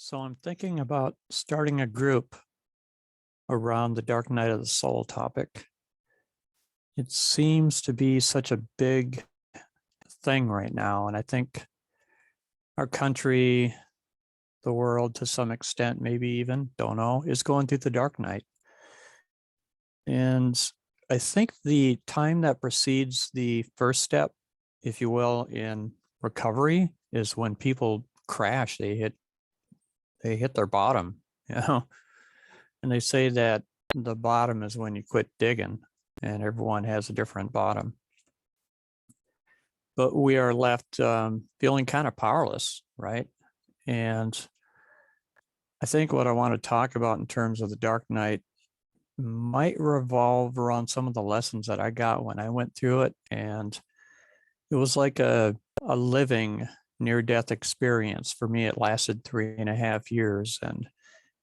So I'm thinking about starting a group around the dark night of the soul topic. It seems to be such a big thing right now. And I think our country, the world to some extent, maybe even, don't know, is going through the dark night. And I think the time that precedes the first step, if you will, in recovery is when people crash, they hit their bottom, you know. And they say that the bottom is when you quit digging, and everyone has a different bottom. But we are left feeling kind of powerless, right? And I think what I want to talk about in terms of the dark night might revolve around some of the lessons that I got when I went through it. And it was like a living near-death experience. For me, it lasted 3.5 years, and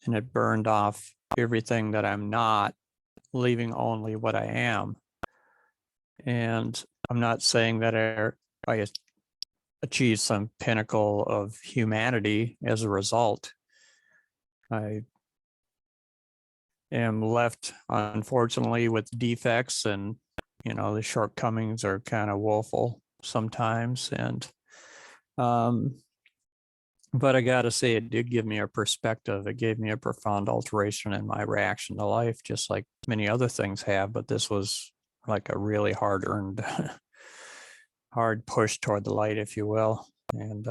it burned off everything that I'm not, leaving only what I am. And I'm not saying that I achieved some pinnacle of humanity as a result. I am left, unfortunately, with defects, and the shortcomings are kind of woeful sometimes. And but I gotta say, it did give me a perspective. It gave me a profound alteration in my reaction to life, just like many other things have. But this was like a really hard-earned, hard push toward the light, if you will, and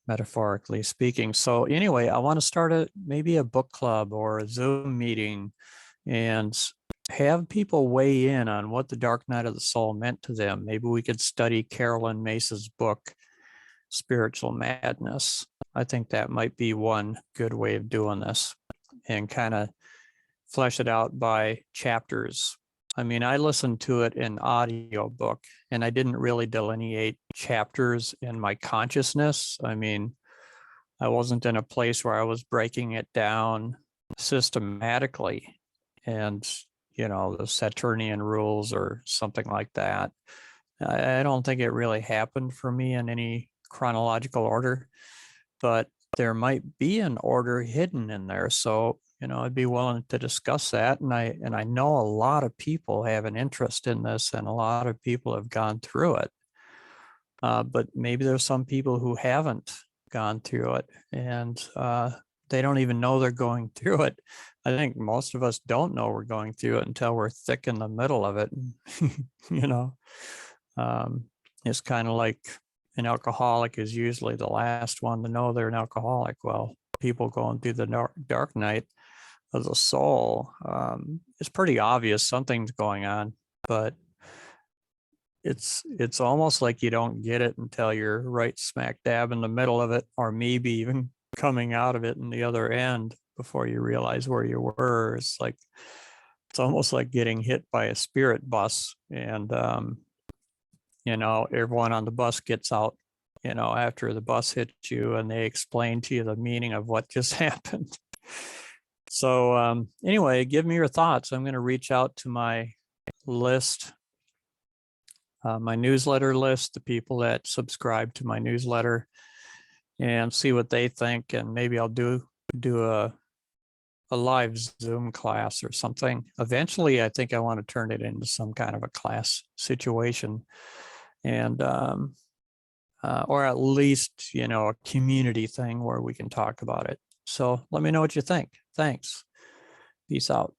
metaphorically speaking. So anyway, I want to start maybe a book club or a Zoom meeting and have people weigh in on what the dark night of the soul meant to them. Maybe we could study Carolyn Mace's book, Spiritual Madness. I think that might be one good way of doing this, and kind of flesh it out by chapters. I mean, I listened to it in audiobook, and I didn't really delineate chapters in my consciousness. I mean, I wasn't in a place where I was breaking it down systematically and, the Saturnian rules or something like that. I don't think it really happened for me in any chronological order, but there might be an order hidden in there. So, I'd be willing to discuss that. And I know a lot of people have an interest in this, and a lot of people have gone through it. But maybe there's some people who haven't gone through it, and they don't even know they're going through it. I think most of us don't know we're going through it until we're thick in the middle of it. It's kind of like an alcoholic is usually the last one to know they're an alcoholic. Well, people going through the dark night of the soul, it's pretty obvious something's going on, but it's almost like you don't get it until you're right smack dab in the middle of it, or maybe even coming out of it in the other end before you realize where you were. It's almost like getting hit by a spirit bus, and everyone on the bus gets out, after the bus hits you, and they explain to you the meaning of what just happened. So anyway, give me your thoughts. I'm going to reach out to my list, my newsletter list, the people that subscribe to my newsletter, and see what they think. And maybe I'll do a live Zoom class or something. Eventually, I think I want to turn it into some kind of a class situation, and or at least, a community thing where we can talk about it. So let me know what you think. Thanks. Peace out.